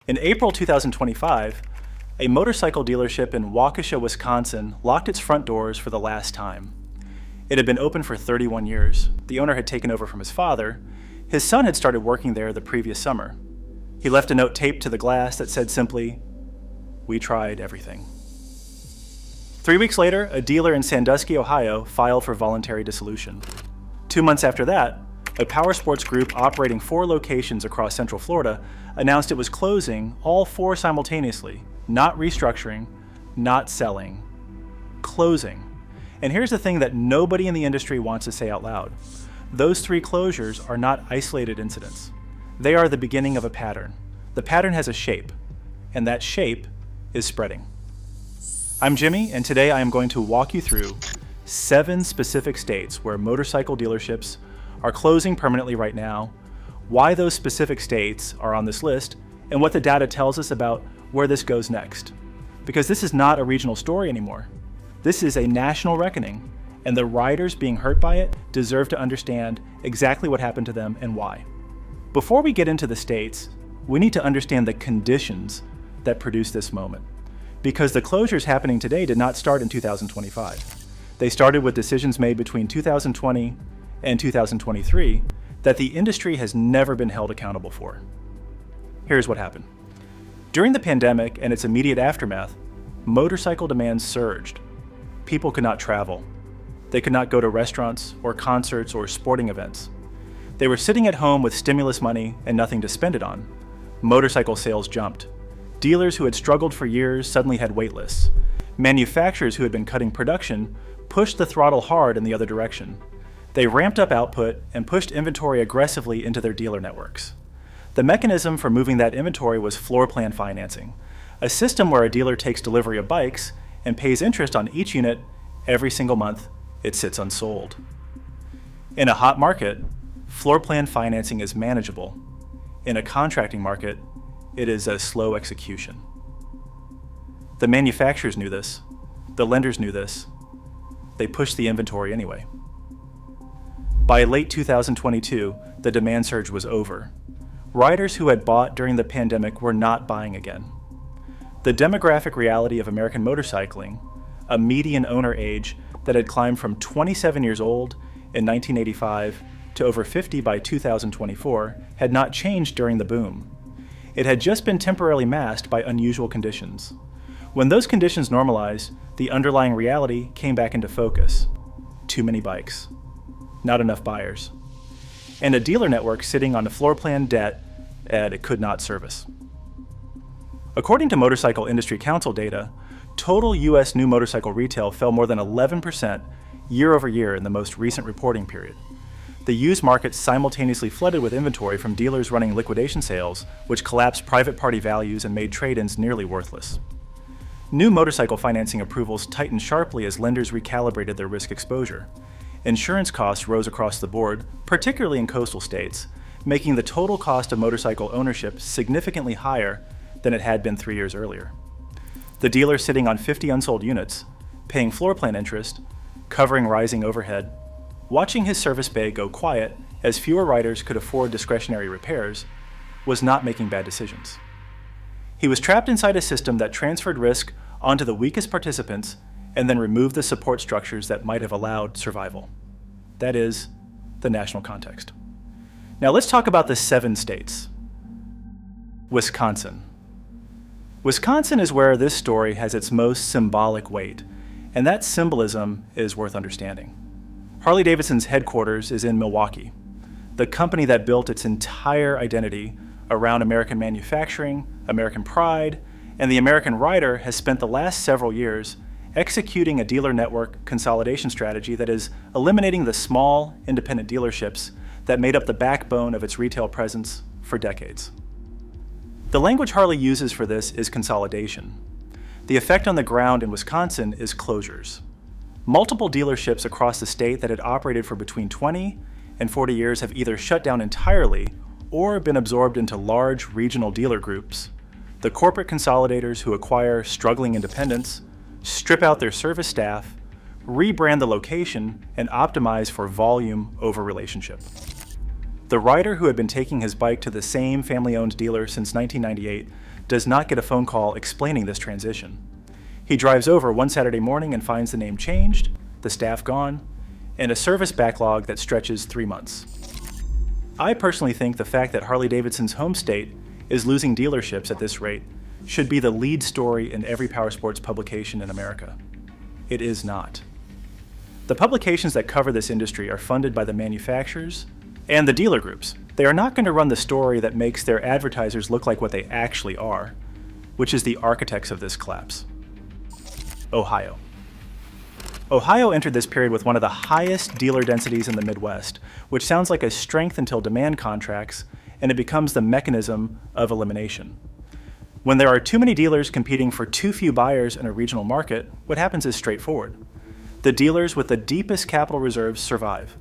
In April 2025, a motorcycle dealership in Waukesha, Wisconsin locked its front doors for the last time. It had been open for 31 years. The owner had taken over from his father. His son had started working there the previous summer. He left a note taped to the glass that said simply, "We tried everything." 3 weeks later, a dealer in Sandusky, Ohio, filed for voluntary dissolution. 2 months after that, a power sports group operating 4 locations across Central Florida announced it was closing all 4 simultaneously, not restructuring, not selling, closing. And here's the thing that nobody in the industry wants to say out loud. Those 3 closures are not isolated incidents. They are the beginning of a pattern. The pattern has a shape, and that shape is spreading. I'm Jimmy, and today I am going to walk you through 7 specific states where motorcycle dealerships are closing permanently right now, why those specific states are on this list, and what the data tells us about where this goes next. Because this is not a regional story anymore. This is a national reckoning, and the riders being hurt by it deserve to understand exactly what happened to them and why. Before we get into the states, we need to understand the conditions that produce this moment. Because the closures happening today did not start in 2025. They started with decisions made between 2020 and 2023 that the industry has never been held accountable for. Here's what happened. During the pandemic and its immediate aftermath, motorcycle demand surged. People could not travel. They could not go to restaurants or concerts or sporting events. They were sitting at home with stimulus money and nothing to spend it on. Motorcycle sales jumped. Dealers who had struggled for years suddenly had wait lists. Manufacturers who had been cutting production pushed the throttle hard in the other direction. They ramped up output and pushed inventory aggressively into their dealer networks. The mechanism for moving that inventory was floor plan financing, a system where a dealer takes delivery of bikes and pays interest on each unit every single month it sits unsold. In a hot market, floor plan financing is manageable. In a contracting market, it is a slow execution. The manufacturers knew this. The lenders knew this. They pushed the inventory anyway. By late 2022, the demand surge was over. Riders who had bought during the pandemic were not buying again. The demographic reality of American motorcycling, a median owner age that had climbed from 27 years old in 1985 to over 50 by 2024, had not changed during the boom. It had just been temporarily masked by unusual conditions. When those conditions normalized, the underlying reality came back into focus. Too many bikes. Not enough buyers. And a dealer network sitting on a floor plan debt that it could not service. According to Motorcycle Industry Council data, total U.S. new motorcycle retail fell more than 11% year over year in the most recent reporting period. The used market simultaneously flooded with inventory from dealers running liquidation sales, which collapsed private party values and made trade-ins nearly worthless. New motorcycle financing approvals tightened sharply as lenders recalibrated their risk exposure. Insurance costs rose across the board, particularly in coastal states, making the total cost of motorcycle ownership significantly higher than it had been 3 years earlier. The dealer sitting on 50 unsold units, paying floor plan interest, covering rising overhead, watching his service bay go quiet as fewer riders could afford discretionary repairs, was not making bad decisions. He was trapped inside a system that transferred risk onto the weakest participants and then removed the support structures that might have allowed survival. That is, the national context. Now let's talk about the 7 states. Wisconsin. Wisconsin is where this story has its most symbolic weight, and that symbolism is worth understanding. Harley-Davidson's headquarters is in Milwaukee, the company that built its entire identity around American manufacturing, American pride, and the American rider has spent the last several years executing a dealer network consolidation strategy that is eliminating the small, independent dealerships that made up the backbone of its retail presence for decades. The language Harley uses for this is consolidation. The effect on the ground in Wisconsin is closures. Multiple dealerships across the state that had operated for between 20 and 40 years have either shut down entirely or been absorbed into large regional dealer groups. The corporate consolidators who acquire struggling independents, strip out their service staff, rebrand the location, and optimize for volume over relationship. The rider who had been taking his bike to the same family-owned dealer since 1998 does not get a phone call explaining this transition. He drives over one Saturday morning and finds the name changed, the staff gone, and a service backlog that stretches 3 months. I personally think the fact that Harley-Davidson's home state is losing dealerships at this rate should be the lead story in every powersports publication in America. It is not. The publications that cover this industry are funded by the manufacturers and the dealer groups. They are not going to run the story that makes their advertisers look like what they actually are, which is the architects of this collapse. Ohio. Ohio entered this period with one of the highest dealer densities in the Midwest, which sounds like a strength until demand contracts, and it becomes the mechanism of elimination. When there are too many dealers competing for too few buyers in a regional market, what happens is straightforward. The dealers with the deepest capital reserves survive.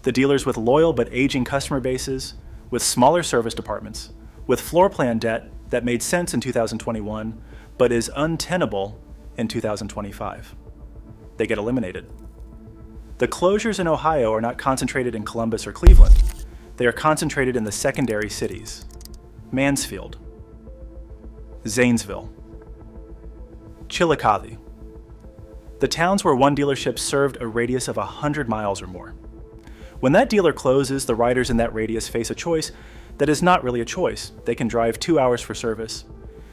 The dealers with loyal but aging customer bases, with smaller service departments, with floor plan debt that made sense in 2021 but is untenable in 2025. They get eliminated. The closures in Ohio are not concentrated in Columbus or Cleveland. They are concentrated in the secondary cities: Mansfield, Zanesville, Chillicothe, the towns where one dealership served a radius of 100 miles or more. When that dealer closes, the riders in that radius face a choice that is not really a choice. They can drive 2 hours for service.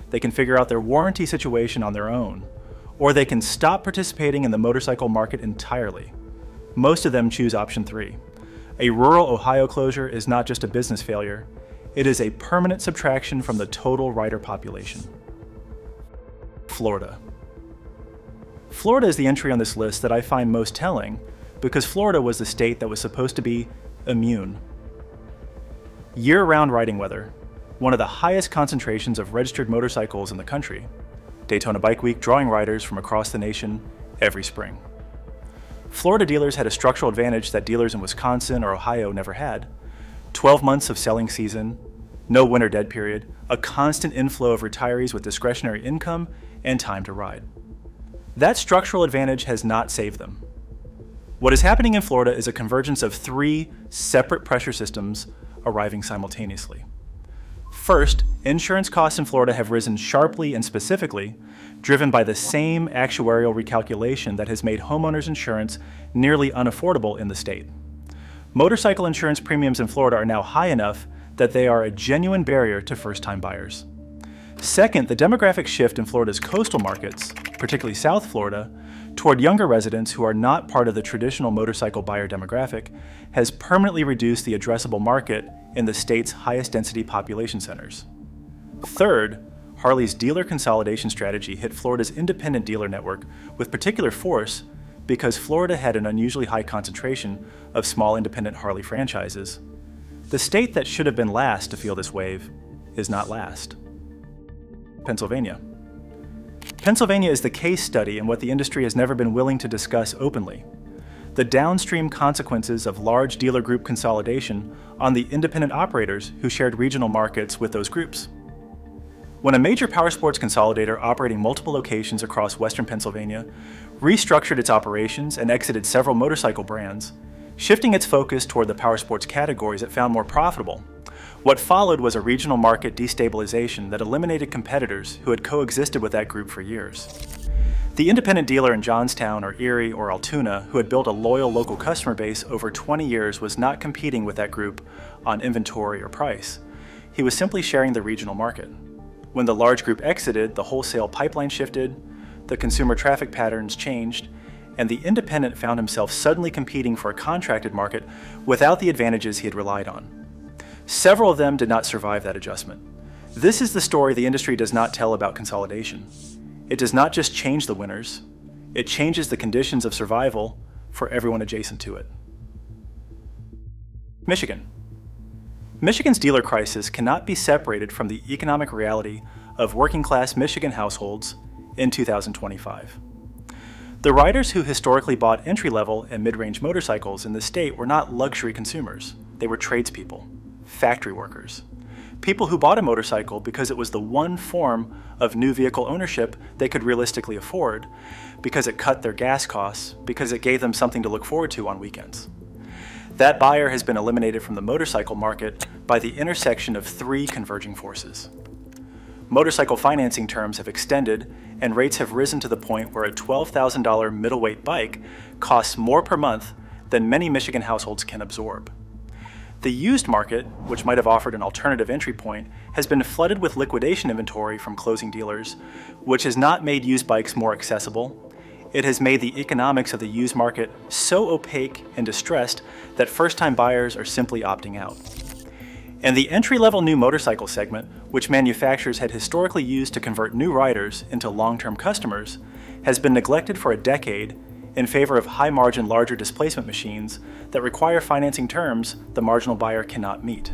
They can figure out their warranty situation on their own, or they can stop participating in the motorcycle market entirely. Most of them choose option 3. A rural Ohio closure is not just a business failure, it is a permanent subtraction from the total rider population. Florida. Florida is the entry on this list that I find most telling because Florida was the state that was supposed to be immune. Year-round riding weather, one of the highest concentrations of registered motorcycles in the country, Daytona Bike Week drawing riders from across the nation every spring. Florida dealers had a structural advantage that dealers in Wisconsin or Ohio never had: 12 months of selling season, no winter dead period, a constant inflow of retirees with discretionary income and time to ride. That structural advantage has not saved them. What is happening in Florida is a convergence of 3 separate pressure systems arriving simultaneously. First, insurance costs in Florida have risen sharply and specifically, driven by the same actuarial recalculation that has made homeowners insurance nearly unaffordable in the state. Motorcycle insurance premiums in Florida are now high enough that they are a genuine barrier to first-time buyers. Second, the demographic shift in Florida's coastal markets, particularly South Florida, toward younger residents who are not part of the traditional motorcycle buyer demographic, has permanently reduced the addressable market in the state's highest density population centers. Third, Harley's dealer consolidation strategy hit Florida's independent dealer network with particular force because Florida had an unusually high concentration of small independent Harley franchises. The state that should have been last to feel this wave is not last. Pennsylvania. Pennsylvania is the case study in what the industry has never been willing to discuss openly: the downstream consequences of large dealer group consolidation on the independent operators who shared regional markets with those groups. When a major powersports consolidator operating multiple locations across western Pennsylvania restructured its operations and exited several motorcycle brands, shifting its focus toward the powersports categories it found more profitable, what followed was a regional market destabilization that eliminated competitors who had coexisted with that group for years. The independent dealer in Johnstown or Erie or Altoona who had built a loyal local customer base over 20 years was not competing with that group on inventory or price. He was simply sharing the regional market. When the large group exited, the wholesale pipeline shifted, the consumer traffic patterns changed, and the independent found himself suddenly competing for a contracted market without the advantages he had relied on. Several of them did not survive that adjustment. This is the story the industry does not tell about consolidation. It does not just change the winners, it changes the conditions of survival for everyone adjacent to it. Michigan. Michigan's dealer crisis cannot be separated from the economic reality of working-class Michigan households in 2025. The riders who historically bought entry-level and mid-range motorcycles in the state were not luxury consumers. They were tradespeople, factory workers, people who bought a motorcycle because it was the one form of new vehicle ownership they could realistically afford, because it cut their gas costs, because it gave them something to look forward to on weekends. That buyer has been eliminated from the motorcycle market by the intersection of 3 converging forces. Motorcycle financing terms have extended, and rates have risen to the point where a $12,000 middleweight bike costs more per month than many Michigan households can absorb. The used market, which might have offered an alternative entry point, has been flooded with liquidation inventory from closing dealers, which has not made used bikes more accessible. It has made the economics of the used market so opaque and distressed that first-time buyers are simply opting out. And the entry-level new motorcycle segment, which manufacturers had historically used to convert new riders into long-term customers, has been neglected for a decade in favor of high-margin, larger displacement machines that require financing terms the marginal buyer cannot meet.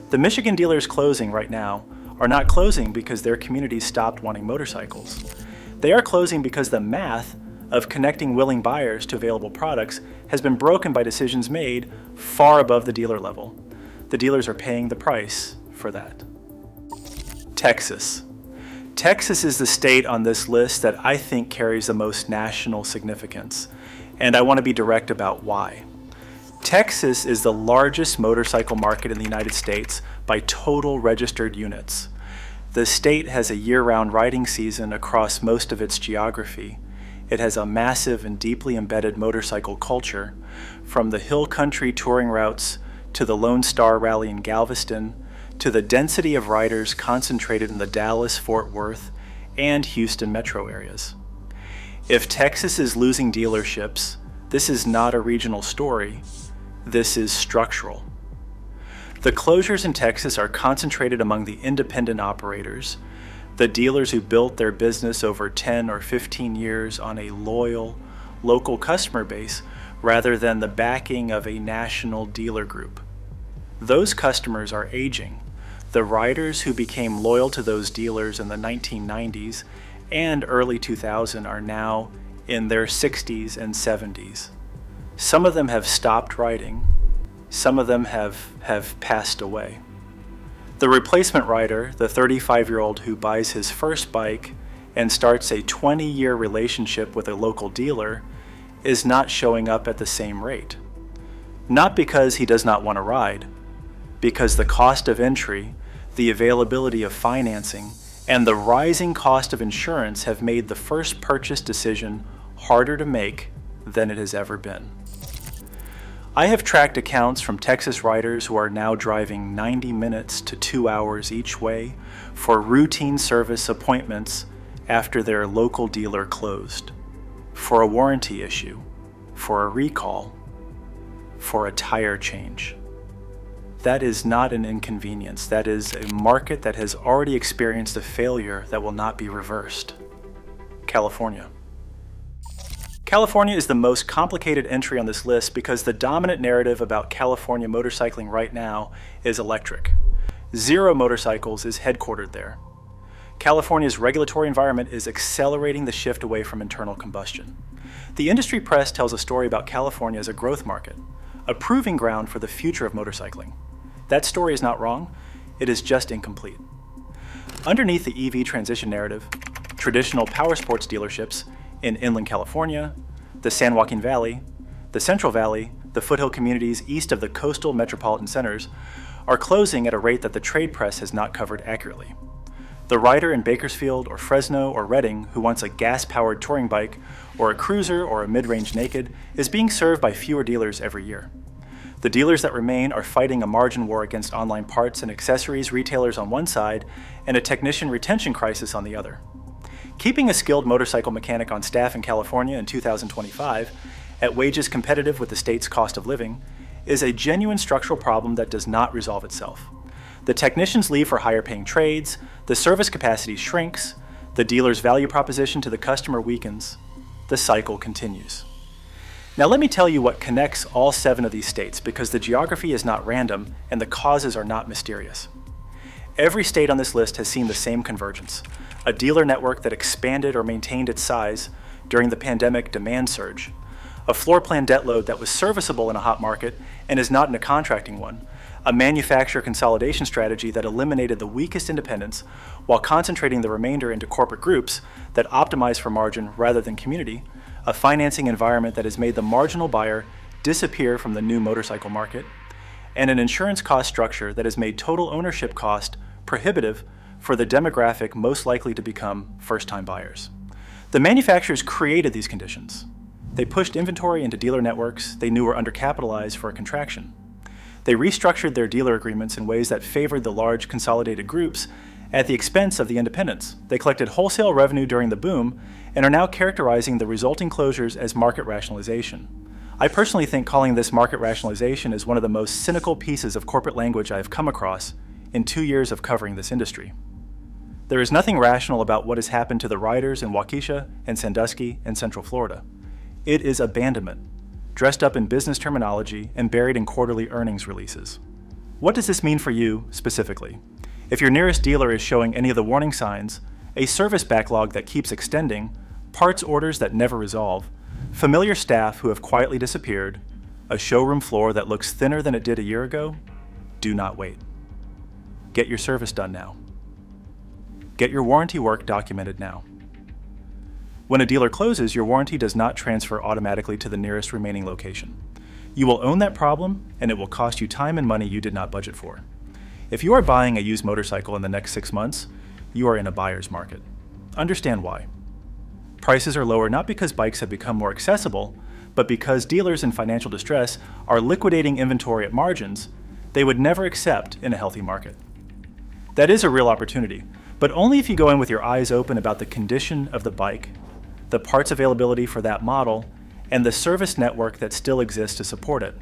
The Michigan dealers closing right now are not closing because their communities stopped wanting motorcycles. They are closing because the math of connecting willing buyers to available products has been broken by decisions made far above the dealer level. The dealers are paying the price for that. Texas. Texas is the state on this list that I think carries the most national significance, and I want to be direct about why. Texas is the largest motorcycle market in the United States by total registered units. The state has a year-round riding season across most of its geography. It has a massive and deeply embedded motorcycle culture, from the hill country touring routes to the Lone Star Rally in Galveston, to the density of riders concentrated in the Dallas, Fort Worth, and Houston metro areas. If Texas is losing dealerships, this is not a regional story, this is structural. The closures in Texas are concentrated among the independent operators, the dealers who built their business over 10 or 15 years on a loyal, local customer base rather than the backing of a national dealer group. Those customers are aging. The riders who became loyal to those dealers in the 1990s and early 2000 are now in their 60s and 70s. Some of them have stopped riding. Some of them have passed away. The replacement rider, the 35-year-old who buys his first bike and starts a 20-year relationship with a local dealer, is not showing up at the same rate. Not because he does not want to ride, because the cost of entry, the availability of financing, and the rising cost of insurance have made the first purchase decision harder to make than it has ever been. I have tracked accounts from Texas riders who are now driving 90 minutes to 2 hours each way for routine service appointments after their local dealer closed, for a warranty issue, for a recall, for a tire change. That is not an inconvenience. That is a market that has already experienced a failure that will not be reversed. California. California is the most complicated entry on this list because the dominant narrative about California motorcycling right now is electric. Zero Motorcycles is headquartered there. California's regulatory environment is accelerating the shift away from internal combustion. The industry press tells a story about California as a growth market, a proving ground for the future of motorcycling. That story is not wrong, it is just incomplete. Underneath the EV transition narrative, traditional power sports dealerships in inland California, the San Joaquin Valley, the Central Valley, the foothill communities east of the coastal metropolitan centers are closing at a rate that the trade press has not covered accurately. The rider in Bakersfield or Fresno or Redding who wants a gas-powered touring bike or a cruiser or a mid-range naked is being served by fewer dealers every year. The dealers that remain are fighting a margin war against online parts and accessories retailers on one side and a technician retention crisis on the other. Keeping a skilled motorcycle mechanic on staff in California in 2025, at wages competitive with the state's cost of living, is a genuine structural problem that does not resolve itself. The technicians leave for higher paying trades, the service capacity shrinks, the dealer's value proposition to the customer weakens. The cycle continues. Now let me tell you what connects all 7 of these states, because the geography is not random and the causes are not mysterious. Every state on this list has seen the same convergence, a dealer network that expanded or maintained its size during the pandemic demand surge, a floor plan debt load that was serviceable in a hot market and is not in a contracting one, a manufacturer consolidation strategy that eliminated the weakest independents while concentrating the remainder into corporate groups that optimize for margin rather than community, a financing environment that has made the marginal buyer disappear from the new motorcycle market, and an insurance cost structure that has made total ownership cost prohibitive for the demographic most likely to become first-time buyers. The manufacturers created these conditions. They pushed inventory into dealer networks they knew were undercapitalized for a contraction. They restructured their dealer agreements in ways that favored the large consolidated groups at the expense of the independents. They collected wholesale revenue during the boom and are now characterizing the resulting closures as market rationalization. I personally think calling this market rationalization is one of the most cynical pieces of corporate language I have come across in 2 years of covering this industry. There is nothing rational about what has happened to the riders in Waukesha and Sandusky and Central Florida. It is abandonment, dressed up in business terminology and buried in quarterly earnings releases. What does this mean for you specifically? If your nearest dealer is showing any of the warning signs, a service backlog that keeps extending, parts orders that never resolve, familiar staff who have quietly disappeared, a showroom floor that looks thinner than it did a year ago, do not wait. Get your service done now. Get your warranty work documented now. When a dealer closes, your warranty does not transfer automatically to the nearest remaining location. You will own that problem, and it will cost you time and money you did not budget for. If you are buying a used motorcycle in the next 6 months, you are in a buyer's market. Understand why. Prices are lower not because bikes have become more accessible, but because dealers in financial distress are liquidating inventory at margins they would never accept in a healthy market. That is a real opportunity, but only if you go in with your eyes open about the condition of the bike, the parts availability for that model, and the service network that still exists to support it.